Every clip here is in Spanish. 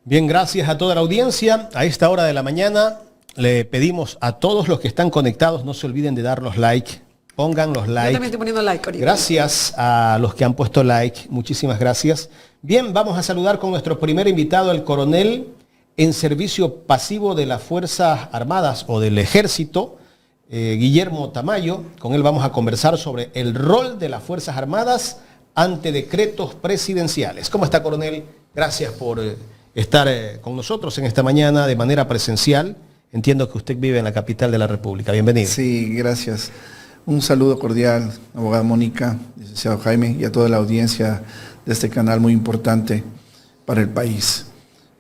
Bien, gracias a toda la audiencia. A esta hora de la mañana le pedimos a todos los que están conectados, no se olviden de dar los like. Pongan los likes. Yo también estoy poniendo like ahorita. Gracias a los que han puesto like. Muchísimas gracias. Bien, vamos a saludar con nuestro primer invitado, el coronel en servicio pasivo de las Fuerzas Armadas o del Ejército, Guillermo Tamayo. Con él vamos a conversar sobre el rol de las Fuerzas Armadas ante decretos presidenciales. ¿Cómo está, coronel? Gracias por estar con nosotros en esta mañana de manera presencial. Entiendo que usted vive en la capital de la República. Bienvenido. Sí, gracias. Un saludo cordial, abogada Mónica, licenciado Jaime, y a toda la audiencia de este canal muy importante para el país.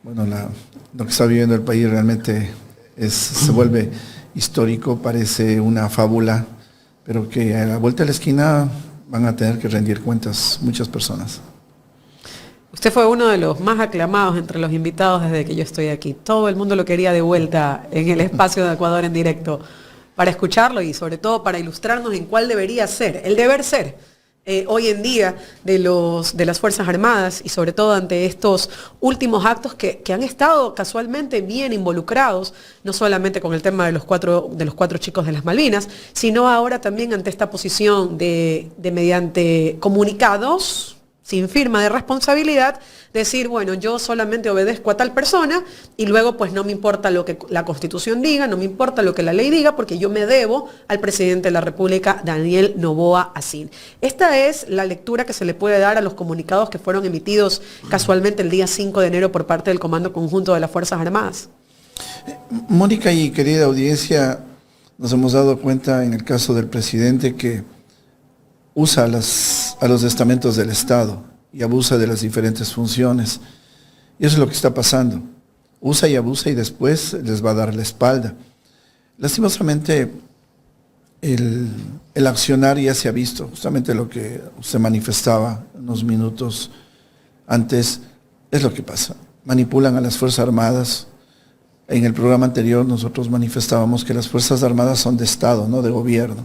Bueno, lo que está viviendo el país realmente se vuelve histórico, parece una fábula, pero que a la vuelta de la esquina van a tener que rendir cuentas muchas personas. Usted fue uno de los más aclamados entre los invitados desde que yo estoy aquí. Todo el mundo lo quería de vuelta en el espacio de Ecuador en directo para escucharlo y sobre todo para ilustrarnos en cuál debería ser, el deber ser hoy en día de las Fuerzas Armadas y sobre todo ante estos últimos actos que han estado casualmente bien involucrados, no solamente con el tema de los cuatro chicos de las Malvinas, sino ahora también ante esta posición de mediante comunicados sin firma de responsabilidad, decir, bueno, yo solamente obedezco a tal persona y luego pues no me importa lo que la Constitución diga, no me importa lo que la ley diga, porque yo me debo al presidente de la República, Daniel Noboa Asín. Esta es la lectura que se le puede dar a los comunicados que fueron emitidos casualmente el día 5 de enero por parte del Comando Conjunto de las Fuerzas Armadas. Mónica y querida audiencia, nos hemos dado cuenta en el caso del presidente que usa a los estamentos del Estado y abusa de las diferentes funciones. Y eso es lo que está pasando. Usa y abusa y después les va a dar la espalda. Lastimosamente, el accionar ya se ha visto, justamente lo que se manifestaba unos minutos antes, es lo que pasa. Manipulan a las Fuerzas Armadas. En el programa anterior nosotros manifestábamos que las Fuerzas Armadas son de Estado, no de gobierno.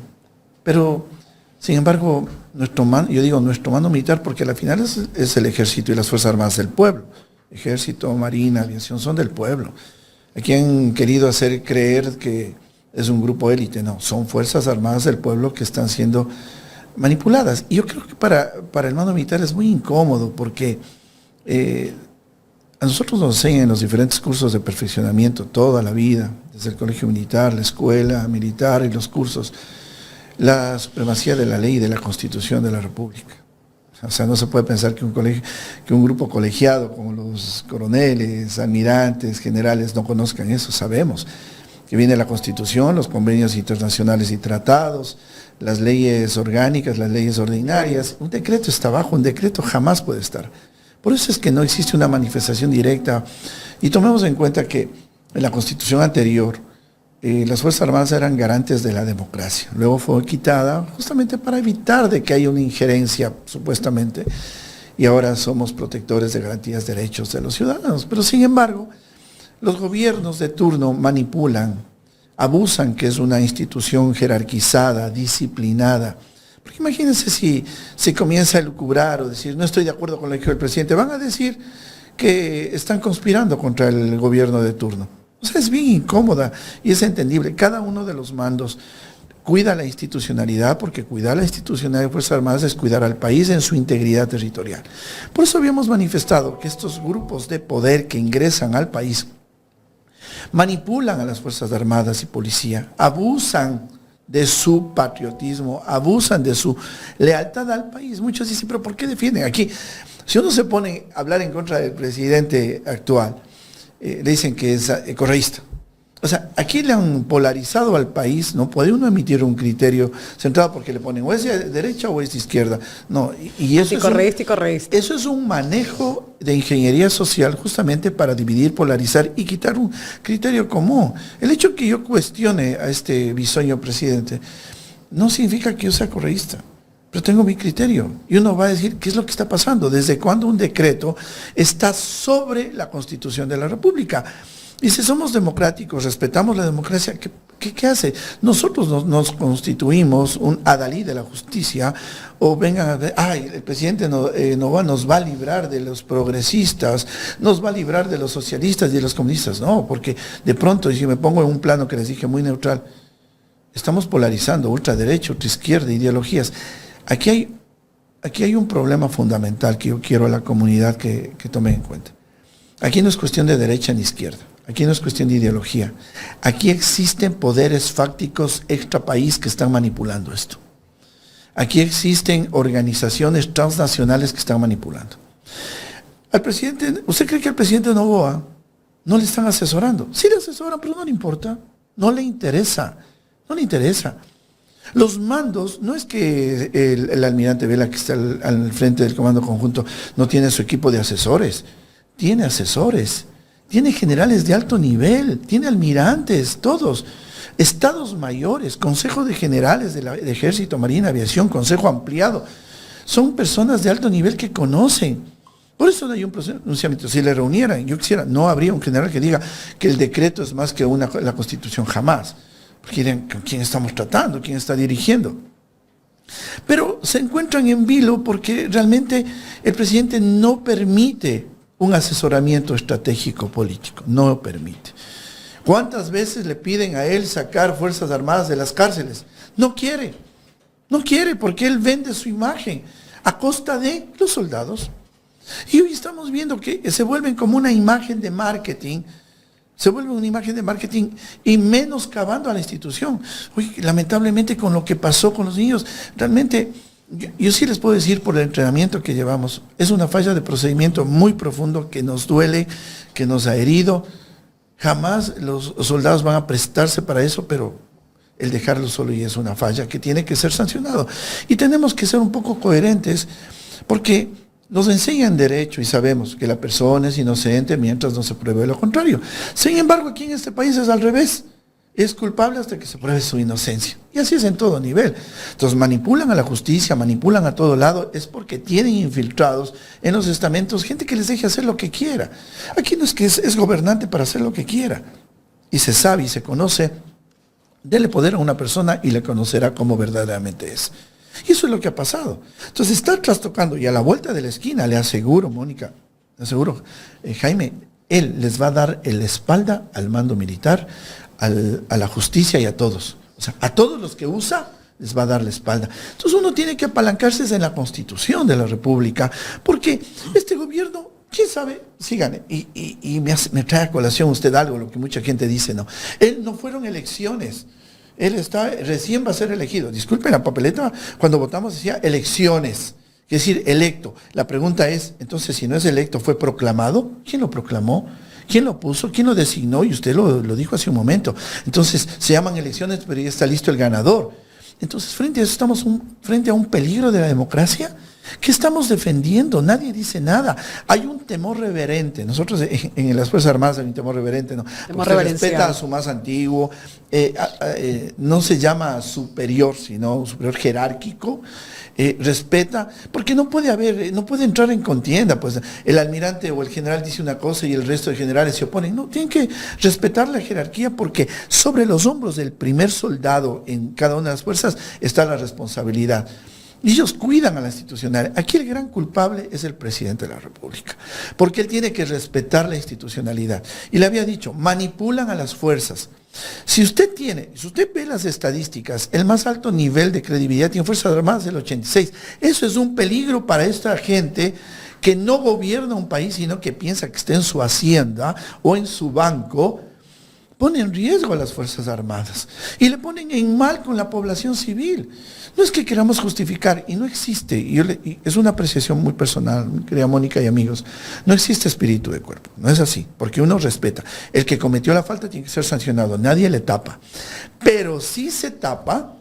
Pero sin embargo, nuestro mando militar, porque al final es el Ejército y las Fuerzas Armadas del pueblo. Ejército, Marina, Aviación son del pueblo. Aquí han querido hacer creer que es un grupo élite. No, son Fuerzas Armadas del pueblo que están siendo manipuladas. Y yo creo que para el mando militar es muy incómodo porque a nosotros nos enseñan en los diferentes cursos de perfeccionamiento toda la vida, desde el colegio militar, la escuela militar y los cursos, la supremacía de la ley y de la Constitución de la República. O sea, no se puede pensar que un grupo colegiado como los coroneles, almirantes, generales no conozcan eso. Sabemos que viene la Constitución, los convenios internacionales y tratados, las leyes orgánicas, las leyes ordinarias. Un decreto está abajo, un decreto jamás puede estar. Por eso es que no existe una manifestación directa. Y tomemos en cuenta que en la Constitución anterior, las Fuerzas Armadas eran garantes de la democracia. Luego fue quitada justamente para evitar de que haya una injerencia, supuestamente, y ahora somos protectores de garantías de derechos de los ciudadanos. Pero sin embargo, los gobiernos de turno manipulan, abusan, que es una institución jerarquizada, disciplinada. Porque imagínense si se comienza a lucubrar o decir, no estoy de acuerdo con lo que dijo el presidente, van a decir que están conspirando contra el gobierno de turno. O sea, es bien incómoda y es entendible. Cada uno de los mandos cuida la institucionalidad, porque cuidar la institucionalidad de Fuerzas Armadas es cuidar al país en su integridad territorial. Por eso habíamos manifestado que estos grupos de poder que ingresan al país manipulan a las Fuerzas Armadas y Policía, abusan de su patriotismo, abusan de su lealtad al país. Muchos dicen, pero ¿por qué defienden? Aquí, si uno se pone a hablar en contra del presidente actual, le dicen que es correísta. O sea, aquí le han polarizado al país, no puede uno emitir un criterio centrado porque le ponen o es de derecha o es de izquierda. No, y eso correísta y correísta. Eso es un manejo de ingeniería social justamente para dividir, polarizar y quitar un criterio común. El hecho que yo cuestione a este bisoño presidente no significa que yo sea correísta, pero tengo mi criterio. Y uno va a decir, ¿qué es lo que está pasando? ¿Desde cuándo un decreto está sobre la Constitución de la República? Y si somos democráticos, respetamos la democracia, ¿qué hace? Nosotros nos constituimos un adalid de la justicia, o vengan a ver, ay, el presidente Novoa nos va a librar de los progresistas, nos va a librar de los socialistas y de los comunistas. No, porque de pronto, y si me pongo en un plano que les dije muy neutral, estamos polarizando ultraderecha, ultraizquierda, ideologías. Aquí hay un problema fundamental que yo quiero a la comunidad que tome en cuenta. Aquí no es cuestión de derecha ni izquierda. Aquí no es cuestión de ideología. Aquí existen poderes fácticos extra país que están manipulando esto. Aquí existen organizaciones transnacionales que están manipulando. Al presidente, ¿usted cree que al presidente Novoa no le están asesorando? Sí le asesoran, pero no le importa. No le interesa. No le interesa. Los mandos, no es que el almirante Vela, que está al frente del comando conjunto, no tiene su equipo de asesores. Tiene asesores. Tiene generales de alto nivel, tiene almirantes, todos, estados mayores, consejo de generales de Ejército, Marina, Aviación, consejo ampliado. Son personas de alto nivel que conocen. Por eso no hay un pronunciamiento. Si le reunieran, yo quisiera, no habría un general que diga que el decreto es más que la Constitución, jamás. Porque dirían, ¿con quién estamos tratando? ¿Quién está dirigiendo? Pero se encuentran en vilo porque realmente el presidente no permite un asesoramiento estratégico político, no lo permite. ¿Cuántas veces le piden a él sacar Fuerzas Armadas de las cárceles? No quiere porque él vende su imagen a costa de los soldados. Y hoy estamos viendo que se vuelven como una imagen de marketing, y menoscabando a la institución. Hoy, lamentablemente, con lo que pasó con los niños, realmente... Yo sí les puedo decir por el entrenamiento que llevamos, es una falla de procedimiento muy profundo que nos duele, que nos ha herido. Jamás los soldados van a prestarse para eso, pero el dejarlo solo ya es una falla que tiene que ser sancionado. Y tenemos que ser un poco coherentes, porque nos enseñan derecho y sabemos que la persona es inocente mientras no se pruebe lo contrario. Sin embargo, aquí en este país es al revés. Es culpable hasta que se pruebe su inocencia. Y así es en todo nivel. Entonces manipulan a la justicia, manipulan a todo lado, es porque tienen infiltrados en los estamentos gente que les deje hacer lo que quiera. Aquí no es que es gobernante para hacer lo que quiera. Y se sabe y se conoce. Dele poder a una persona y le conocerá como verdaderamente es. Y eso es lo que ha pasado. Entonces está trastocando, y a la vuelta de la esquina, le aseguro, Mónica, le aseguro, Jaime, él les va a dar la espalda al mando militar, a la justicia y a todos. O sea, a todos los que usa les va a dar la espalda. Entonces uno tiene que apalancarse en la Constitución de la República, porque este gobierno, quién sabe, si gane. Y me trae a colación usted algo, lo que mucha gente dice, no. Él no fueron elecciones. Él recién va a ser elegido. Disculpen, la papeleta, cuando votamos decía elecciones, es decir, electo. La pregunta es, entonces, si no es electo, ¿fue proclamado? ¿Quién lo proclamó? ¿Quién lo puso? ¿Quién lo designó? Y usted lo dijo hace un momento. Entonces, se llaman elecciones, pero ya está listo el ganador. Entonces, frente a eso, estamos frente a un peligro de la democracia. ¿Qué estamos defendiendo? Nadie dice nada. Hay un temor reverente. Nosotros en las Fuerzas Armadas hay un temor reverente, ¿no? Usted respeta a su más antiguo, no se llama superior, sino superior jerárquico. Respeta, porque no puede entrar en contienda, pues el almirante o el general dice una cosa y el resto de generales se oponen. No, tienen que respetar la jerarquía, porque sobre los hombros del primer soldado en cada una de las fuerzas está la responsabilidad. Y ellos cuidan a la institucionalidad. Aquí el gran culpable es el presidente de la República, porque él tiene que respetar la institucionalidad. Y le había dicho, manipulan a las fuerzas. Si usted ve las estadísticas, el más alto nivel de credibilidad tiene Fuerzas Armadas del 86. Eso es un peligro para esta gente que no gobierna un país, sino que piensa que está en su hacienda o en su banco. Pone en riesgo a las Fuerzas Armadas y le ponen en mal con la población civil. No es que queramos justificar, y no existe, y es una apreciación muy personal, mi querida Mónica y amigos, no existe espíritu de cuerpo, no es así, porque uno respeta. El que cometió la falta tiene que ser sancionado, nadie le tapa. Pero sí se tapa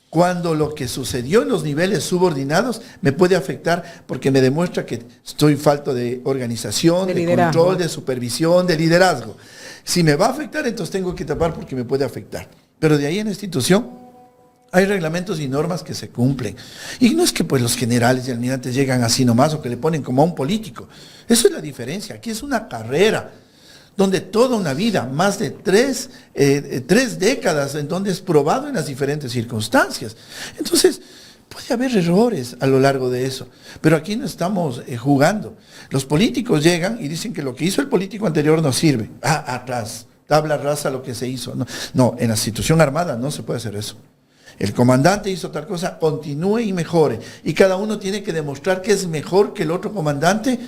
cuando lo que sucedió en los niveles subordinados me puede afectar, porque me demuestra que estoy falto de organización, de control, de supervisión, de liderazgo. Si me va a afectar, entonces tengo que tapar porque me puede afectar. Pero de ahí en la institución hay reglamentos y normas que se cumplen. Y no es que pues los generales y almirantes llegan así nomás o que le ponen como a un político. Eso es la diferencia. Aquí es una carrera. donde toda una vida, más de tres décadas, en donde es probado en las diferentes circunstancias. Entonces, puede haber errores a lo largo de eso, pero aquí no estamos jugando. Los políticos llegan y dicen que lo que hizo el político anterior no sirve. Atrás, tabla rasa lo que se hizo. No, en la institución armada no se puede hacer eso. El comandante hizo tal cosa, continúe y mejore. Y cada uno tiene que demostrar que es mejor que el otro comandante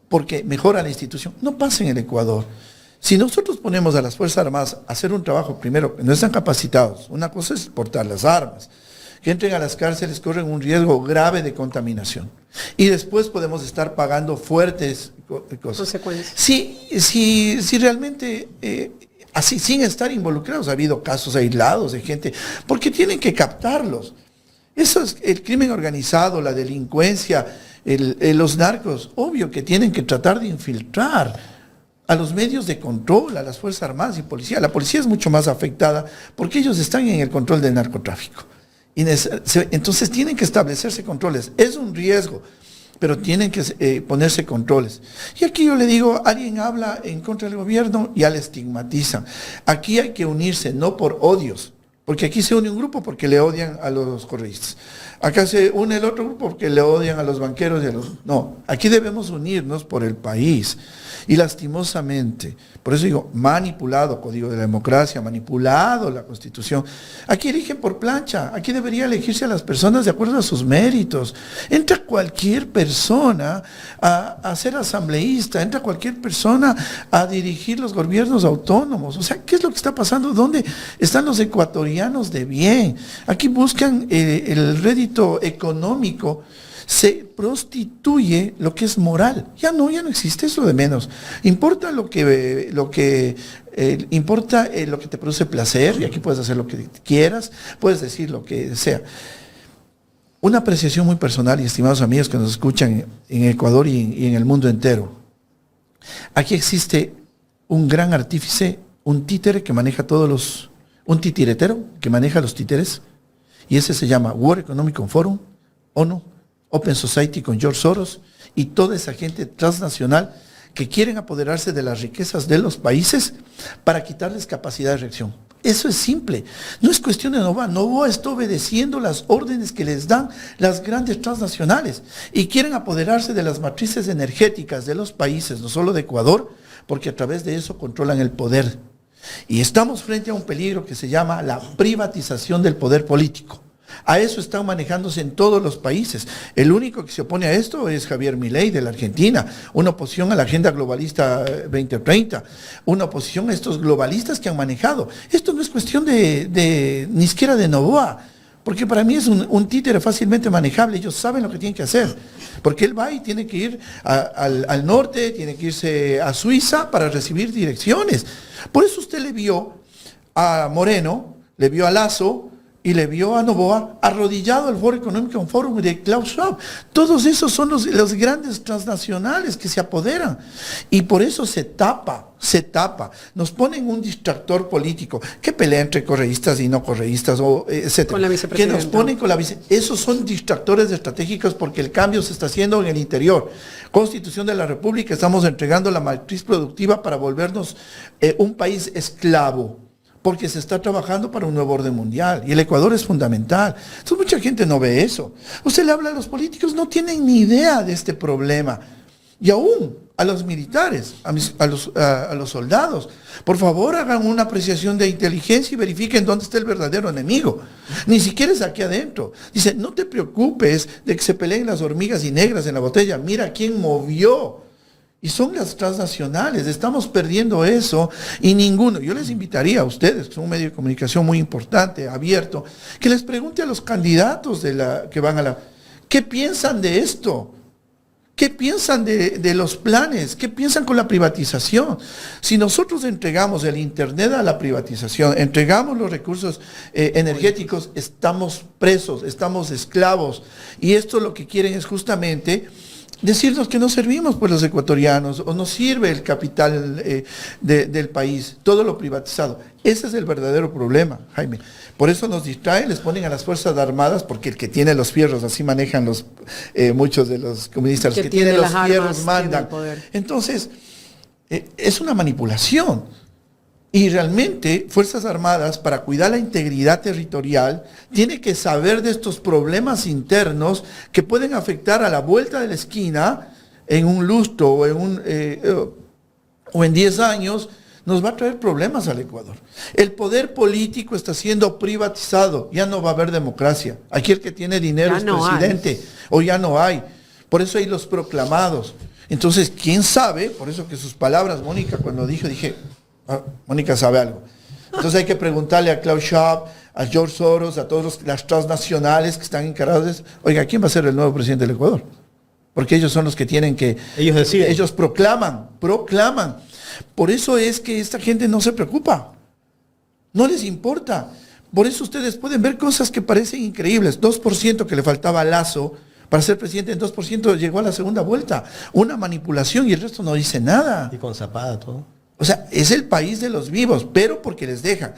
porque mejora la institución. No pasa en el Ecuador. Si nosotros ponemos a las Fuerzas Armadas a hacer un trabajo, primero, que no están capacitados, una cosa es portar las armas, que entren a las cárceles, corren un riesgo grave de contaminación. Y después podemos estar pagando fuertes cosas. Consecuencias. Si realmente, así, sin estar involucrados, ha habido casos aislados de gente, porque tienen que captarlos. Eso es el crimen organizado, la delincuencia, los narcos, obvio que tienen que tratar de infiltrar a los medios de control, a las Fuerzas Armadas y Policía. La policía es mucho más afectada porque ellos están en el control del narcotráfico. Y entonces tienen que establecerse controles. Es un riesgo, pero tienen que ponerse controles. Y aquí yo le digo, alguien habla en contra del gobierno y ya le estigmatizan. Aquí hay que unirse, no por odios, porque aquí se une un grupo porque le odian a los correístas. Acá se une el otro grupo porque le odian a los banqueros y a los... No, aquí debemos unirnos por el país. Y lastimosamente, por eso digo, manipulado Código de la Democracia, manipulado la Constitución. Aquí eligen por plancha, aquí debería elegirse a las personas de acuerdo a sus méritos. Entra cualquier persona a ser asambleísta, entra cualquier persona a dirigir los gobiernos autónomos. O sea, ¿qué es lo que está pasando? ¿Dónde están los ecuatorianos de bien? Aquí buscan el rédito económico. Se prostituye lo que es moral. Ya no existe eso de menos. Importa lo que te produce placer, y aquí puedes hacer lo que quieras, puedes decir lo que sea. Una apreciación muy personal, y estimados amigos que nos escuchan en Ecuador y en el mundo entero. Aquí existe un gran artífice, un títere que maneja un titiretero que maneja los títeres, y ese se llama World Economic Forum, ONU, Open Society con George Soros y toda esa gente transnacional que quieren apoderarse de las riquezas de los países para quitarles capacidad de reacción. Eso es simple, no es cuestión de Novoa. Novoa está obedeciendo las órdenes que les dan las grandes transnacionales y quieren apoderarse de las matrices energéticas de los países, no solo de Ecuador, porque a través de eso controlan el poder. Y estamos frente a un peligro que se llama la privatización del poder político. A eso están manejándose en todos los países. El único que se opone a esto es Javier Milei de la Argentina, una oposición a la agenda globalista 2030, una oposición a estos globalistas que han manejado. Esto no es cuestión ni siquiera de Novoa, porque para mí es un títere fácilmente manejable. Ellos saben lo que tienen que hacer, porque él va y tiene que ir al norte, tiene que irse a Suiza para recibir direcciones. Por eso usted le vio a Moreno, le vio a Lasso, y le vio a Novoa arrodillado al Foro Económico Forum de Klaus Schwab. Todos esos son los grandes transnacionales que se apoderan. Y por eso se tapa. Nos ponen un distractor político que pelea entre correístas y no correístas, etc. Con la vicepresidenta. Que nos ponen con la Esos son distractores estratégicos porque el cambio se está haciendo en el interior. Constitución de la República, estamos entregando la matriz productiva para volvernos un país esclavo, porque se está trabajando para un nuevo orden mundial, y el Ecuador es fundamental. Entonces mucha gente no ve eso. Usted le habla a los políticos, no tienen ni idea de este problema. Y aún a los militares, a los soldados, por favor hagan una apreciación de inteligencia y verifiquen dónde está el verdadero enemigo. Ni siquiera es aquí adentro. Dice, no te preocupes de que se peleen las hormigas y negras en la botella, mira quién movió. Y son las transnacionales, estamos perdiendo eso y ninguno. Yo les invitaría a ustedes, que son un medio de comunicación muy importante, abierto, que les pregunte a los candidatos que van a la... ¿Qué piensan de esto? ¿Qué piensan de los planes? ¿Qué piensan con la privatización? Si nosotros entregamos el Internet a la privatización, entregamos los recursos energéticos, estamos presos, estamos esclavos. Y esto lo que quieren es justamente decirnos que no servimos por los ecuatorianos o no sirve el capital del país, todo lo privatizado. Ese es el verdadero problema, Jaime. Por eso nos distraen, les ponen a las Fuerzas Armadas, porque el que tiene los fierros, así manejan muchos de los comunistas, los que tienen los fierros mandan. Entonces, es una manipulación. Y realmente Fuerzas Armadas, para cuidar la integridad territorial, tiene que saber de estos problemas internos que pueden afectar a la vuelta de la esquina en un lustro o en 10 años, nos va a traer problemas al Ecuador. El poder político está siendo privatizado, ya no va a haber democracia. Aquí el que tiene dinero Ya es no presidente, o ya no hay. Por eso hay los proclamados. Entonces, ¿quién sabe? Por eso que sus palabras, Mónica, cuando dije, Mónica sabe algo. Entonces hay que preguntarle a Klaus Schwab, a George Soros, a todas las transnacionales que están encargados de eso. Oiga, ¿quién va a ser el nuevo presidente del Ecuador? Porque ellos son los que tienen que... Ellos deciden. Ellos proclaman. Por eso es que esta gente no se preocupa. No les importa. Por eso ustedes pueden ver cosas que parecen increíbles. 2% que le faltaba a Lazo para ser presidente, en 2% llegó a la segunda vuelta. Una manipulación y el resto no dice nada. Y con Zapata todo. O sea, es el país de los vivos, pero porque les dejan.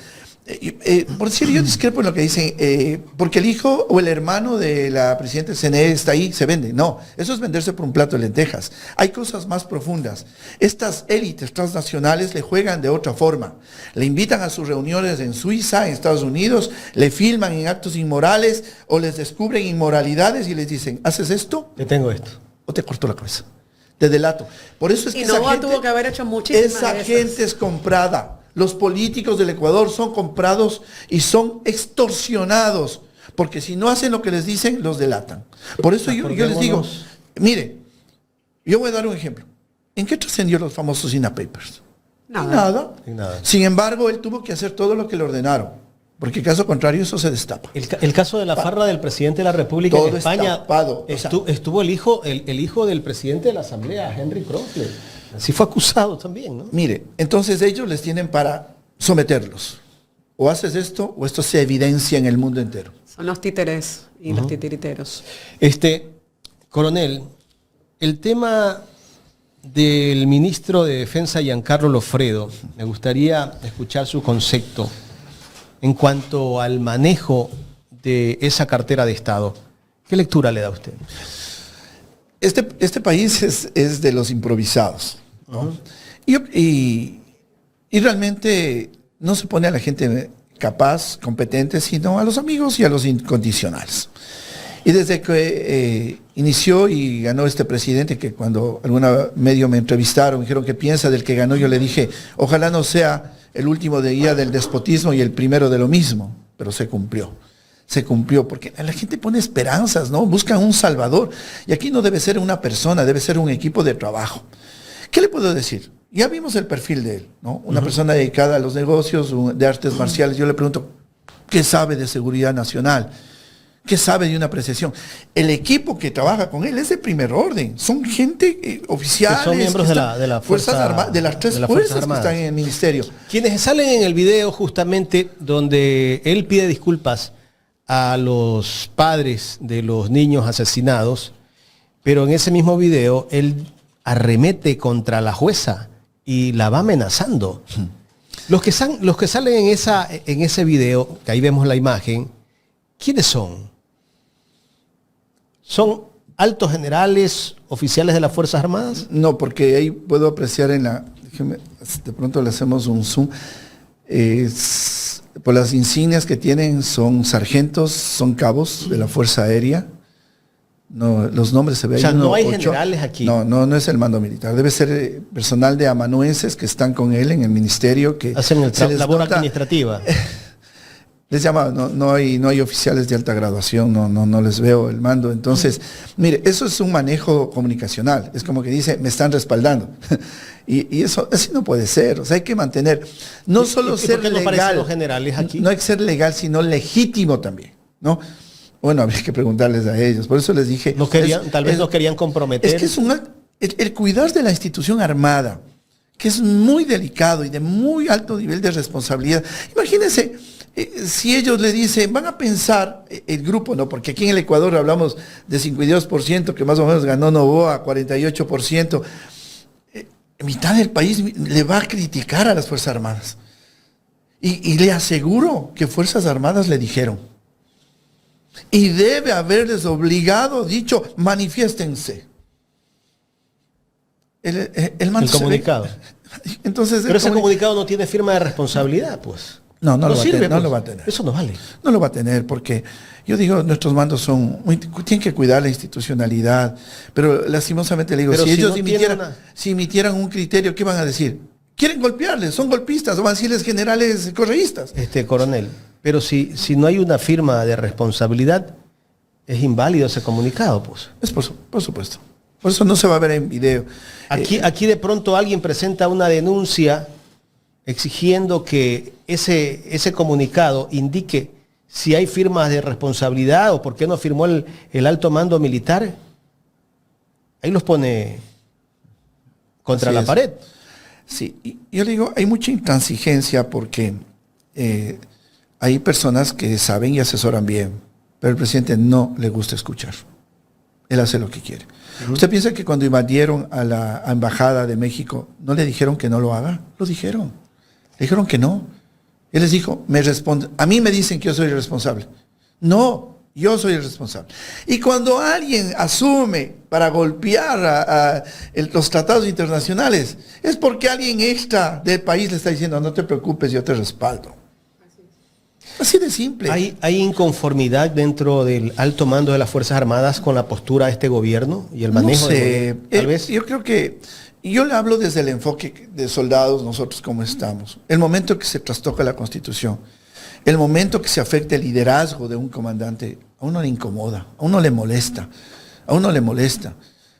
Por decir, yo discrepo en lo que dicen, porque el hijo o el hermano de la presidenta del CNE está ahí, se vende. No, eso es venderse por un plato de lentejas. Hay cosas más profundas. Estas élites transnacionales le juegan de otra forma. Le invitan a sus reuniones en Suiza, en Estados Unidos, le filman en actos inmorales o les descubren inmoralidades y les dicen, ¿haces esto? Te tengo esto. O te corto la cabeza. Te delato. Por eso es que esa gente, tuvo que haber hecho muchísimas esa de esas. gente es comprada. Los políticos del Ecuador son comprados y son extorsionados, porque si no hacen lo que les dicen, los delatan. Por eso yo les digo, mire, yo voy a dar un ejemplo. ¿En qué trascendió los famosos INA Papers? Nada. En nada. Sin embargo, él tuvo que hacer todo lo que le ordenaron, porque caso contrario eso se destapa. El caso de la farra del presidente de la República todo en España, destapado, estuvo el hijo del presidente de la Asamblea, Henry Cronkite. Así fue acusado también, ¿no? Mire, entonces ellos les tienen para someterlos. O haces esto, o esto se evidencia en el mundo entero. Son los títeres y los titiriteros. Coronel, el tema del ministro de Defensa, Giancarlo Lofredo, me gustaría escuchar su concepto en cuanto al manejo de esa cartera de Estado. ¿Qué lectura le da a usted? Este país es de los improvisados, ¿no? Y realmente no se pone a la gente capaz, competente, sino a los amigos y a los incondicionales. Y desde que inició y ganó este presidente, que cuando alguna medio me entrevistaron, dijeron qué piensa del que ganó, yo le dije, ojalá no sea el último día del despotismo y el primero de lo mismo, pero se cumplió. Se cumplió, porque la gente pone esperanzas, ¿no? Buscan un salvador. Y aquí no debe ser una persona, debe ser un equipo de trabajo. ¿Qué le puedo decir? Ya vimos el perfil de él, ¿no? Una persona dedicada a los negocios, de artes marciales. Yo le pregunto, ¿qué sabe de seguridad nacional? ¿Qué sabe de una apreciación? El equipo que trabaja con él es de primer orden. Son gente oficiales. Que son miembros de la Fuerzas Armadas, de las tres fuerzas que están en el ministerio. Quienes salen en el video justamente donde él pide disculpas a los padres de los niños asesinados, pero en ese mismo video él arremete contra la jueza y la va amenazando. Los que salen en ese video, que ahí vemos la imagen, ¿quiénes son? ¿Son altos generales, oficiales de las Fuerzas Armadas? No, porque ahí puedo apreciar déjeme, de pronto le hacemos un zoom. Por las insignias que tienen, son sargentos, son cabos de la Fuerza Aérea. No, los nombres se ven. O sea, no hay generales aquí. No es el mando militar. Debe ser personal de amanuenses que están con él en el ministerio. Que hacen la labor administrativa. Les llama, no hay oficiales de alta graduación, no les veo el mando. Entonces, mire, eso es un manejo comunicacional. Es como que dice, me están respaldando. Y eso así no puede ser. O sea, hay que mantener, no solo ser legal. ¿Por qué no aparecen los generales aquí? No hay que ser legal, sino legítimo también, ¿no? Bueno, habría que preguntarles a ellos. Por eso les dije. Tal vez no querían comprometer. Es que el cuidar de la institución armada, que es muy delicado y de muy alto nivel de responsabilidad. Imagínense, si ellos le dicen, van a pensar, el grupo, ¿no? Porque aquí en el Ecuador hablamos de 52%, que más o menos ganó Noboa, 48%. Mitad del país le va a criticar a las Fuerzas Armadas. Y le aseguro que Fuerzas Armadas le dijeron. Y debe haberles obligado, dicho, manifiéstense. El comunicado. Entonces, Pero ese comunicado no tiene firma de responsabilidad, pues. No lo sirve, va a tener. Eso no vale. No lo va a tener porque yo digo, nuestros mandos tienen que cuidar la institucionalidad, pero lastimosamente le digo, Pero si ellos no emitieran un criterio, ¿qué van a decir? Quieren golpearles, son golpistas, o van a decirles generales correístas. Coronel, pero si no hay una firma de responsabilidad, es inválido ese comunicado, pues. Es por supuesto. Por eso no se va a ver en video. Aquí de pronto alguien presenta una denuncia exigiendo que ese comunicado indique si hay firmas de responsabilidad o por qué no firmó el alto mando militar. Ahí los pone contra la pared. Sí, y yo le digo, hay mucha intransigencia porque hay personas que saben y asesoran bien, pero el presidente no le gusta escuchar. Él hace lo que quiere. ¿Usted piensa que cuando invadieron a la embajada de México no le dijeron que no lo haga? Lo dijeron. Le dijeron que no. Él les dijo, a mí me dicen que yo soy el responsable. No, yo soy el responsable. Y cuando alguien asume para golpear a los tratados internacionales, es porque alguien extra del país le está diciendo, no te preocupes, yo te respaldo. Así de simple. ¿Hay inconformidad dentro del alto mando de las Fuerzas Armadas con la postura de este gobierno y el manejo de tal vez? Yo creo que, yo le hablo desde el enfoque de soldados, nosotros como estamos. El momento que se trastoca la Constitución, el momento que se afecta el liderazgo de un comandante, a uno le incomoda, a uno le molesta,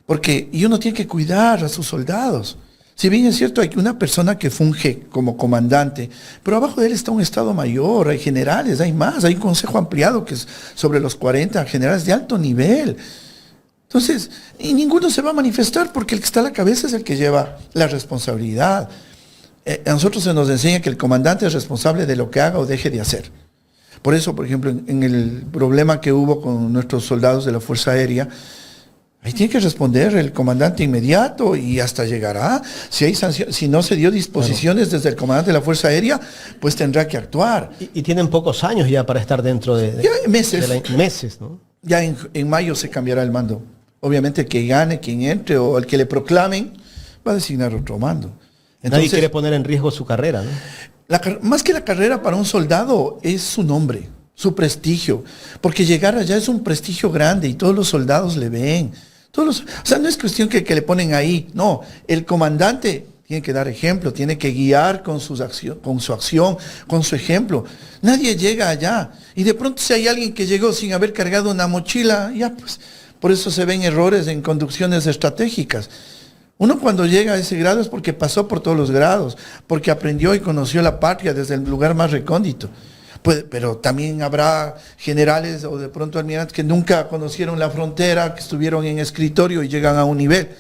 porque uno tiene que cuidar a sus soldados. Si bien es cierto, hay una persona que funge como comandante, pero abajo de él está un Estado Mayor, hay generales, hay más, hay un consejo ampliado que es sobre los 40 generales de alto nivel. Entonces, y ninguno se va a manifestar porque el que está a la cabeza es el que lleva la responsabilidad. A nosotros se nos enseña que el comandante es responsable de lo que haga o deje de hacer. Por eso, por ejemplo, en el problema que hubo con nuestros soldados de la Fuerza Aérea, ahí tiene que responder el comandante inmediato y hasta llegará. Si hay si no se dio disposiciones desde el comandante de la Fuerza Aérea, pues tendrá que actuar. Y tienen pocos años ya para estar dentro de meses, ¿no? Ya en mayo se cambiará el mando. Obviamente que gane, quien entre o el que le proclamen, va a designar otro mando. Entonces, nadie quiere poner en riesgo su carrera, ¿no? Más que la carrera para un soldado es su nombre, su prestigio. Porque llegar allá es un prestigio grande y todos los soldados le ven. O sea, no es cuestión que le ponen ahí. No, el comandante tiene que dar ejemplo, tiene que guiar con su acción, con su ejemplo. Nadie llega allá. Y de pronto si hay alguien que llegó sin haber cargado una mochila, ya pues, por eso se ven errores en conducciones estratégicas. Uno cuando llega a ese grado es porque pasó por todos los grados, porque aprendió y conoció la patria desde el lugar más recóndito. Pero también habrá generales o de pronto almirantes que nunca conocieron la frontera, que estuvieron en escritorio y llegan a un nivel.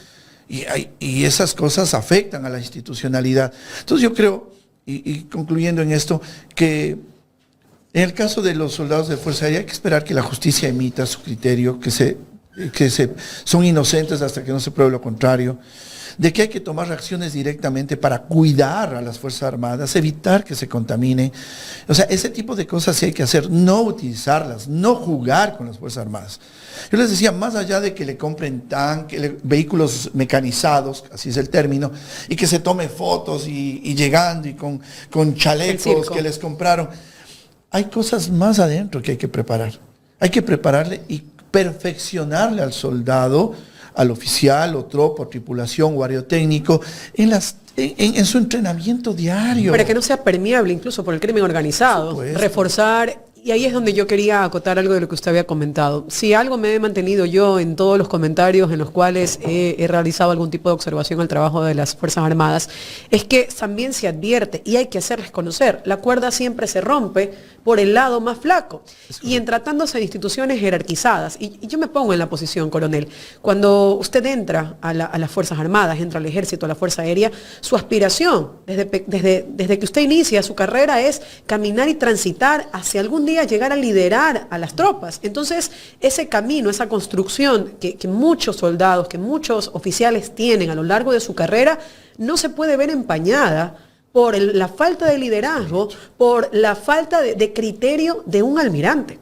Y esas cosas afectan a la institucionalidad. Entonces yo creo, y concluyendo en esto, que en el caso de los soldados de Fuerza Aérea hay que esperar que la justicia emita su criterio, que son inocentes hasta que no se pruebe lo contrario, de que hay que tomar acciones directamente para cuidar a las Fuerzas Armadas, evitar que se contaminen. O sea, ese tipo de cosas sí hay que hacer, no utilizarlas, no jugar con las Fuerzas Armadas. Yo les decía, más allá de que le compren vehículos mecanizados, así es el término, y que se tome fotos y llegando y con chalecos que les compraron, hay cosas más adentro que hay que preparar. Hay que prepararle y perfeccionarle al soldado, al oficial o tropa o tripulación o aerotécnico en su entrenamiento diario. Para que no sea permeable incluso por el crimen organizado. Reforzar, y ahí es donde yo quería acotar algo de lo que usted había comentado. Si algo me he mantenido yo en todos los comentarios en los cuales he realizado algún tipo de observación al trabajo de las Fuerzas Armadas, es que también se advierte y hay que hacerles conocer. La cuerda siempre se rompe por el lado más flaco. Y en tratándose de instituciones jerarquizadas, y yo me pongo en la posición, coronel, cuando usted entra a las Fuerzas Armadas, entra al Ejército, a la Fuerza Aérea, su aspiración desde que usted inicia su carrera es caminar y transitar hacia algún día llegar a liderar a las tropas. Entonces, ese camino, esa construcción que muchos soldados, que muchos oficiales tienen a lo largo de su carrera, no se puede ver empañada por la falta de liderazgo, por la falta de criterio de un almirante.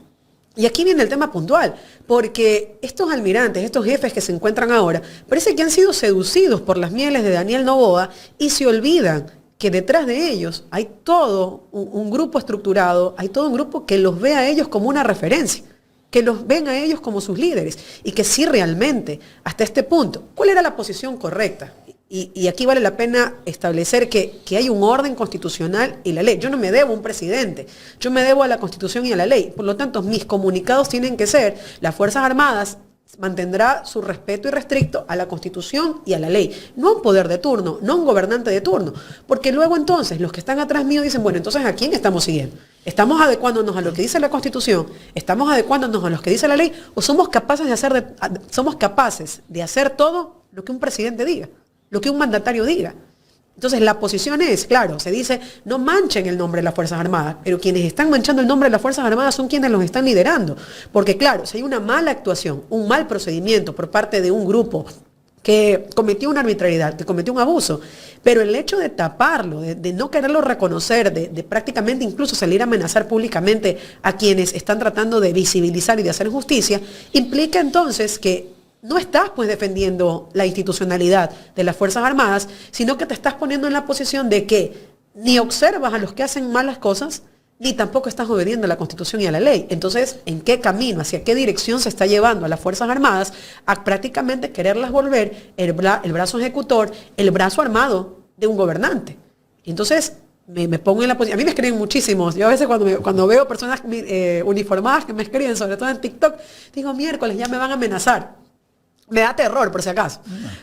Y aquí viene el tema puntual, porque estos almirantes, estos jefes que se encuentran ahora, parece que han sido seducidos por las mieles de Daniel Noboa y se olvidan que detrás de ellos hay todo un grupo estructurado, hay todo un grupo que los ve a ellos como una referencia, que los ven a ellos como sus líderes y que sí realmente, hasta este punto, ¿cuál era la posición correcta? Y aquí vale la pena establecer que hay un orden constitucional y la ley. Yo no me debo a un presidente, yo me debo a la Constitución y a la ley. Por lo tanto, mis comunicados tienen que ser: las Fuerzas Armadas mantendrá su respeto irrestricto a la Constitución y a la ley, no a un poder de turno, no a un gobernante de turno, porque luego entonces los que están atrás mío dicen, bueno, entonces ¿a quién estamos siguiendo? ¿Estamos adecuándonos a lo que dice la Constitución? ¿Estamos adecuándonos a lo que dice la ley? ¿O somos capaces de hacer todo lo que un presidente diga, lo que un mandatario diga? Entonces la posición es, claro, se dice, no manchen el nombre de las Fuerzas Armadas, pero quienes están manchando el nombre de las Fuerzas Armadas son quienes los están liderando. Porque claro, si hay una mala actuación, un mal procedimiento por parte de un grupo que cometió una arbitrariedad, que cometió un abuso, pero el hecho de taparlo, de no quererlo reconocer, de prácticamente incluso salir a amenazar públicamente a quienes están tratando de visibilizar y de hacer justicia, implica entonces que no estás pues defendiendo la institucionalidad de las Fuerzas Armadas, sino que te estás poniendo en la posición de que ni observas a los que hacen malas cosas, ni tampoco estás obediendo a la Constitución y a la ley. Entonces, ¿en qué camino, hacia qué dirección se está llevando a las Fuerzas Armadas a prácticamente quererlas volver el brazo ejecutor, el brazo armado de un gobernante? Y entonces me pongo en la posición. A mí me escriben muchísimos. Yo a veces cuando veo personas uniformadas que me escriben, sobre todo en TikTok, digo, miércoles ya me van a amenazar. Me da terror, por si acaso.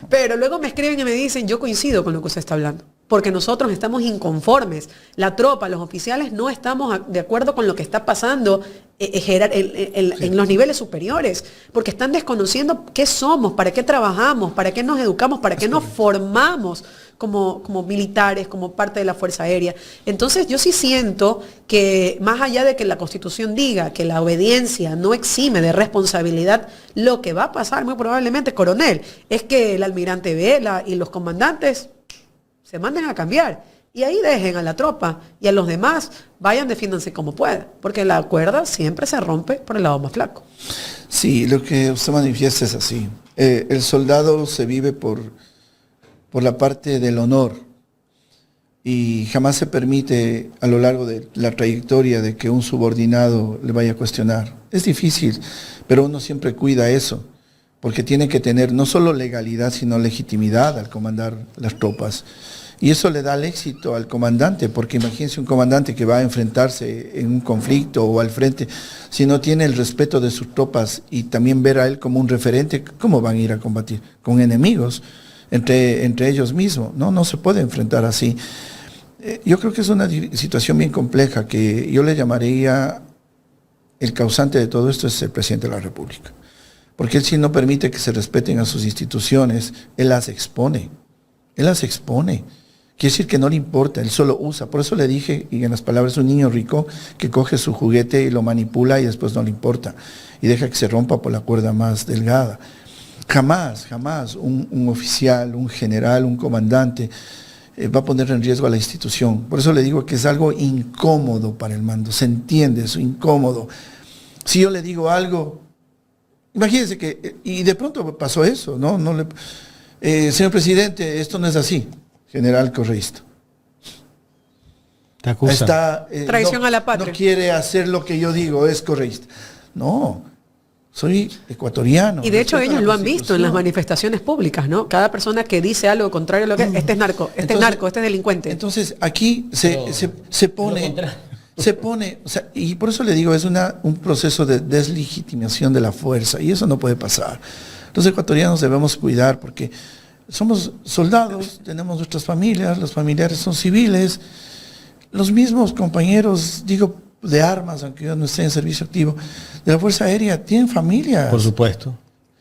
Pero luego me escriben y me dicen, yo coincido con lo que usted está hablando, porque nosotros estamos inconformes. La tropa, los oficiales, no estamos de acuerdo con lo que está pasando en los niveles superiores, porque están desconociendo qué somos, para qué trabajamos, para qué nos educamos, para qué nos formamos como militares, como parte de la Fuerza Aérea. Entonces yo sí siento que más allá de que la Constitución diga que la obediencia no exime de responsabilidad, lo que va a pasar muy probablemente, coronel, es que el almirante Vela y los comandantes se manden a cambiar y ahí dejen a la tropa y a los demás vayan, defiéndanse como puedan, porque la cuerda siempre se rompe por el lado más flaco. Sí, lo que usted manifiesta es así. El soldado se vive por la parte del honor y jamás se permite a lo largo de la trayectoria de que un subordinado le vaya a cuestionar. Es difícil, pero uno siempre cuida eso, porque tiene que tener no solo legalidad, sino legitimidad al comandar las tropas. Y eso le da el éxito al comandante, porque imagínense un comandante que va a enfrentarse en un conflicto o al frente, si no tiene el respeto de sus tropas y también ver a él como un referente, ¿cómo van a ir a combatir? Con enemigos, entre ellos mismos, no se puede enfrentar así. Yo creo que es una situación bien compleja, que yo le llamaría, el causante de todo esto es el presidente de la República. Porque él, si no permite que se respeten a sus instituciones, él las expone. Él las expone. Quiere decir que no le importa, él solo usa. Por eso le dije, y en las palabras de un niño rico, que coge su juguete y lo manipula y después no le importa. Y deja que se rompa por la cuerda más delgada. Jamás un oficial, un general, un comandante va a poner en riesgo a la institución. Por eso le digo que es algo incómodo para el mando. Se entiende eso, incómodo. Si yo le digo algo, imagínense que, y de pronto pasó eso, ¿no? Señor presidente, esto no es así, general correísta. Te acusa. Traición a la patria. No quiere hacer lo que yo digo, es correísta. No, soy ecuatoriano. Y de hecho ellos lo han visto en las manifestaciones públicas, ¿no? Cada persona que dice algo contrario a lo que este es narco, este es delincuente. Entonces aquí se pone, o sea, y por eso le digo, es un proceso de deslegitimación de la fuerza, y eso no puede pasar. Los ecuatorianos debemos cuidar porque somos soldados, tenemos nuestras familias, los familiares son civiles, los mismos compañeros, digo, de armas, aunque yo no esté en servicio activo, de la Fuerza Aérea, tienen familias. Por supuesto.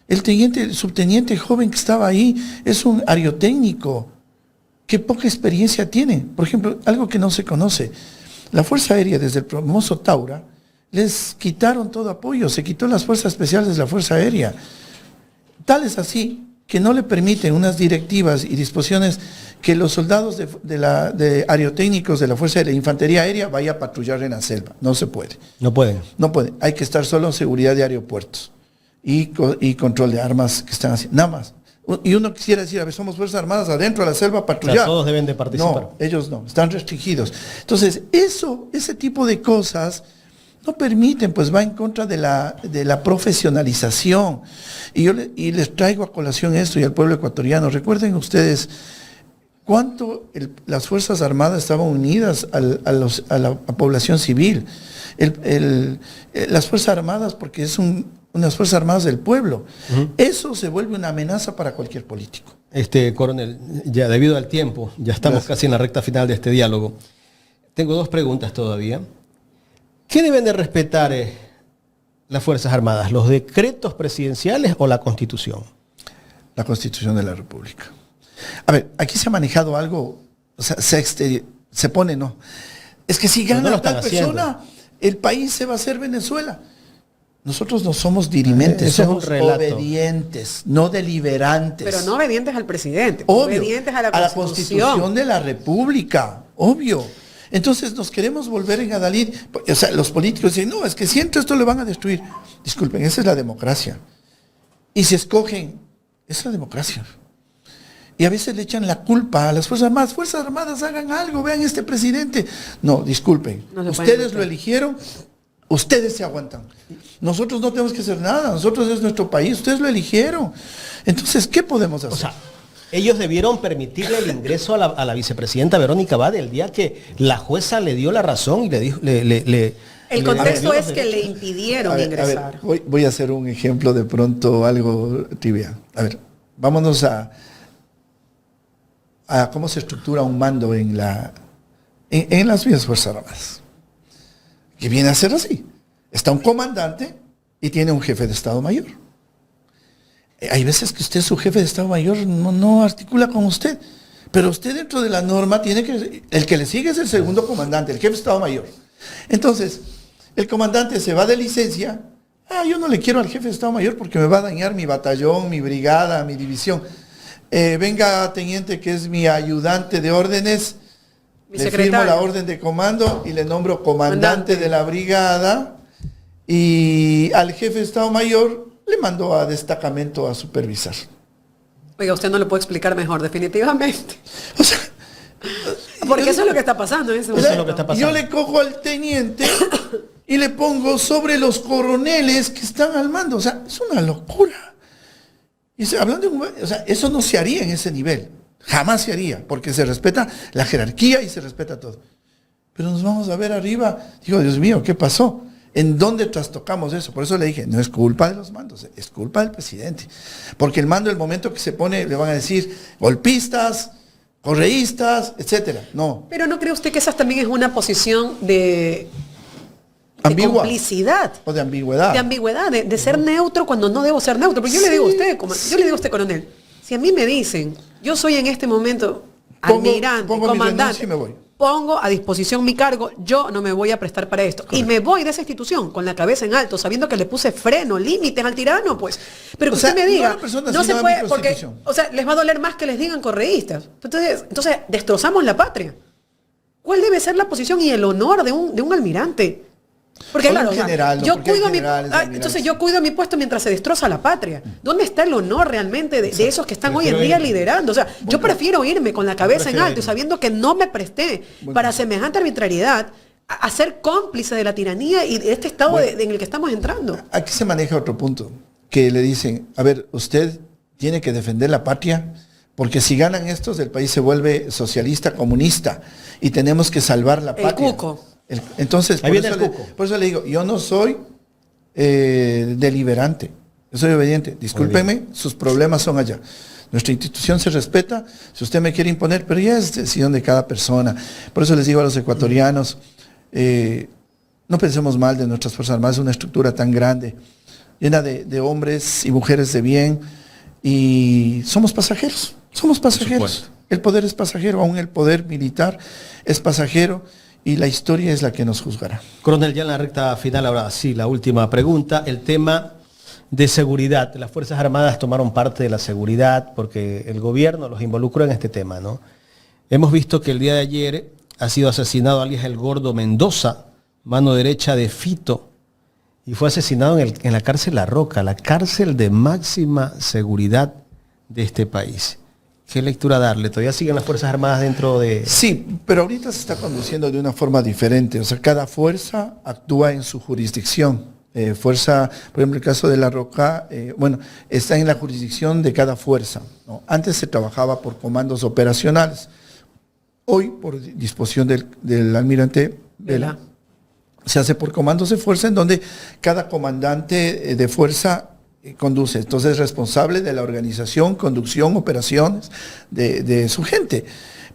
El subteniente joven que estaba ahí es un aerotécnico que poca experiencia tiene. Por ejemplo, algo que no se conoce. La Fuerza Aérea, desde el famoso Taura, les quitaron todo apoyo, se quitó las fuerzas especiales de la Fuerza Aérea. Tal es así que no le permiten unas directivas y disposiciones que los soldados de aerotécnicos de la Fuerza Aérea, Infantería Aérea, vaya a patrullar en la selva. No se puede. No pueden. No puede. Hay que estar solo en seguridad de aeropuertos y control de armas que están haciendo. Nada más. Y uno quisiera decir, a ver, somos Fuerzas Armadas adentro de la selva a patrullar. O sea, todos deben de participar. No, ellos no, están restringidos. Entonces, ese tipo de cosas no permiten, pues va en contra de la profesionalización. Y les traigo a colación esto y al pueblo ecuatoriano. Recuerden ustedes cuánto las Fuerzas Armadas estaban unidas a la población civil. Las Fuerzas Armadas, porque es unas Fuerzas Armadas del pueblo. Eso se vuelve una amenaza para cualquier político. Coronel, ya debido al tiempo, ya estamos casi en la recta final de este diálogo. Tengo 2 preguntas todavía. ¿Qué deben de respetar las Fuerzas Armadas? ¿Los decretos presidenciales o la Constitución? La Constitución de la República. A ver, aquí se ha manejado algo, o sea, se pone, ¿no? Es que si gana tal persona, el país se va a hacer Venezuela. Nosotros no somos dirimentes, somos obedientes, no deliberantes. Pero no obedientes al presidente, obvio, obedientes a la Constitución de la República, obvio. Entonces nos queremos volver en adalid. O sea, los políticos dicen, no, es que si entra esto le van a destruir. Disculpen, esa es la democracia. Y si escogen, esa es la democracia. Y a veces le echan la culpa a las Fuerzas Armadas. Fuerzas Armadas, hagan algo, vean este presidente. No, disculpen, ustedes lo eligieron, ustedes se aguantan. Nosotros no tenemos que hacer nada, nosotros es nuestro país, ustedes lo eligieron. Entonces, ¿qué podemos hacer? O sea, ellos debieron permitirle el ingreso a la vicepresidenta Verónica Abad el día que la jueza le dio la razón y le dijo... El contexto es que le impidieron ingresar. A ver, voy a hacer un ejemplo de pronto, algo trivial. A ver, vámonos a cómo se estructura un mando en las mismas Fuerzas Armadas. Que viene a ser así. Está un comandante y tiene un jefe de Estado Mayor. Hay veces que usted, su jefe de Estado Mayor, no articula con usted. Pero usted dentro de la norma tiene que... El que le sigue es el segundo comandante, el jefe de Estado Mayor. Entonces, el comandante se va de licencia. Yo no le quiero al jefe de Estado Mayor porque me va a dañar mi batallón, mi brigada, mi división. Venga, teniente, que es mi ayudante de órdenes. Le firmo la orden de comando y le nombro comandante de la brigada. Y al jefe de Estado Mayor le mando a destacamento a supervisar. Oiga, usted no lo puede explicar mejor, definitivamente. O sea, porque eso es lo que está pasando. Eso es lo que está pasando. Yo le cojo al teniente y le pongo sobre los coroneles que están al mando. O sea, es una locura. Y hablando o sea, eso no se haría en ese nivel. Jamás se haría, porque se respeta la jerarquía y se respeta todo. Pero nos vamos a ver arriba. Digo, Dios mío, ¿qué pasó? ¿En dónde trastocamos eso? Por eso le dije, no es culpa de los mandos, es culpa del presidente. Porque el mando, el momento que se pone, le van a decir golpistas, correístas, etcétera. No. Pero ¿no cree usted que esa también es una posición de complicidad? O de ambigüedad. De ambigüedad, de ser neutro cuando no debo ser neutro. Porque yo le digo a usted, coronel, si a mí me dicen, yo soy en este momento almirante, comandante, y me voy. Pongo a disposición mi cargo, yo no me voy a prestar para esto. Correcto. Y me voy de esa institución con la cabeza en alto, sabiendo que le puse freno, límites al tirano, pues. Pero que usted me diga, no se puede, porque, o sea, les va a doler más que les digan correístas. Entonces destrozamos la patria. ¿Cuál debe ser la posición y el honor de un almirante? Porque claro, yo cuido mi puesto mientras se destroza la patria. ¿Dónde está el honor realmente de esos que están hoy en día liderando? O sea, yo prefiero irme con la cabeza en alto, sabiendo que no me presté para semejante arbitrariedad a ser cómplice de la tiranía y de este estado en el que estamos entrando. Aquí se maneja otro punto, que le dicen, a ver, usted tiene que defender la patria, porque si ganan estos, el país se vuelve socialista, comunista, y tenemos que salvar la patria. El cuco. Entonces, por eso le digo, yo no soy deliberante, yo soy obediente. Discúlpeme, sus problemas son allá. Nuestra institución se respeta, si usted me quiere imponer, pero ya es decisión de cada persona. Por eso les digo a los ecuatorianos, no pensemos mal de nuestras Fuerzas Armadas, es una estructura tan grande, llena de hombres y mujeres de bien, y somos pasajeros. El poder es pasajero, aún el poder militar es pasajero. Y la historia es la que nos juzgará. Coronel, ya en la recta final, ahora sí, la última pregunta. El tema de seguridad. Las Fuerzas Armadas tomaron parte de la seguridad porque el gobierno los involucró en este tema, ¿no? Hemos visto que el día de ayer ha sido asesinado alias El Gordo Mendoza, mano derecha de Fito, y fue asesinado en la cárcel La Roca, la cárcel de máxima seguridad de este país. ¿Qué lectura darle? ¿Todavía siguen las Fuerzas Armadas dentro de...? Sí, pero ahorita se está conduciendo de una forma diferente. O sea, cada fuerza actúa en su jurisdicción. Fuerza, por ejemplo, el caso de La Roca, está en la jurisdicción de cada fuerza, ¿no? Antes se trabajaba por comandos operacionales. Hoy, por disposición del almirante Vela, se hace por comandos de fuerza en donde cada comandante de fuerza conduce. Entonces es responsable de la organización, conducción, operaciones de su gente.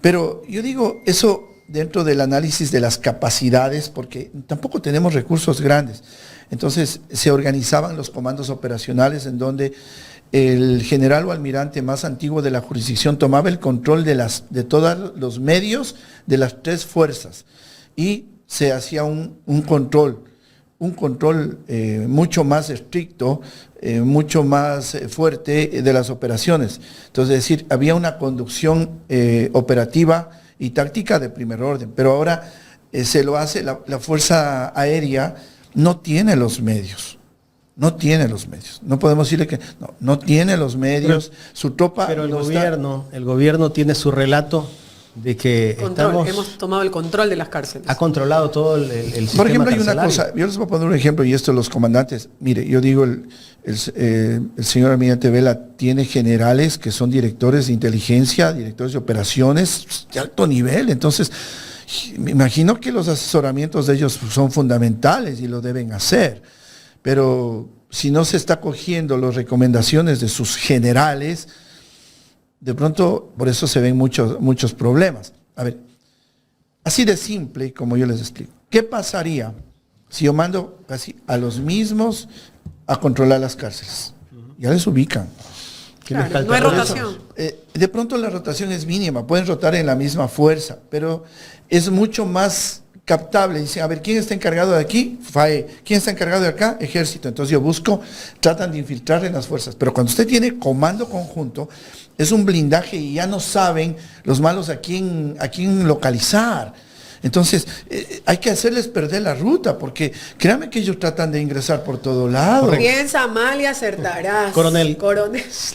Pero yo digo, eso dentro del análisis de las capacidades, porque tampoco tenemos recursos grandes. Entonces se organizaban los comandos operacionales en donde el general o almirante más antiguo de la jurisdicción tomaba el control de todos los medios de las tres fuerzas y se hacía un control mucho más estricto, mucho más fuerte de las operaciones. Entonces, es decir, había una conducción operativa y táctica de primer orden, pero ahora se lo hace la Fuerza Aérea, no tiene los medios. No tiene los medios. No podemos decirle que no tiene los medios. Su tropa. Pero el gobierno tiene su relato de que hemos tomado el control de las cárceles. Ha controlado todo el sistema. Por ejemplo, hay una carcelario. cosa, yo les voy a poner un ejemplo, y esto los comandantes. Mire, yo digo, el señor almirante Vela tiene generales que son directores de inteligencia, directores de operaciones de alto nivel. Entonces, me imagino que los asesoramientos de ellos son fundamentales y lo deben hacer. Pero si no se está cogiendo las recomendaciones de sus generales, de pronto por eso se ven muchos problemas. A ver, así de simple como yo les explico. ¿Qué pasaría si yo mando casi a los mismos a controlar las cárceles? Ya les ubican. Claro, no hay rotación. De pronto la rotación es mínima, pueden rotar en la misma fuerza, pero es mucho más captable. Dicen, a ver, ¿quién está encargado de aquí? FAE. ¿Quién está encargado de acá? Ejército. Entonces yo busco, tratan de infiltrar en las fuerzas. Pero cuando usted tiene comando conjunto, es un blindaje y ya no saben los malos a quién localizar. Entonces, hay que hacerles perder la ruta, porque créanme que ellos tratan de ingresar por todo lado. Piensa mal y acertarás. Coronel,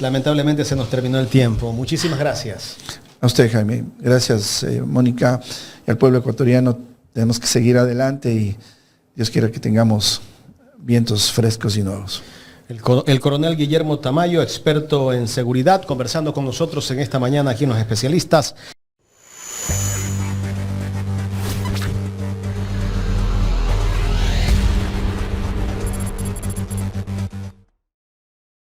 lamentablemente se nos terminó el tiempo. Muchísimas gracias. A usted, Jaime. Gracias, Mónica, y al pueblo ecuatoriano. Tenemos que seguir adelante y Dios quiera que tengamos vientos frescos y nuevos. El coronel Guillermo Tamayo, experto en seguridad, conversando con nosotros en esta mañana aquí en Los Especialistas.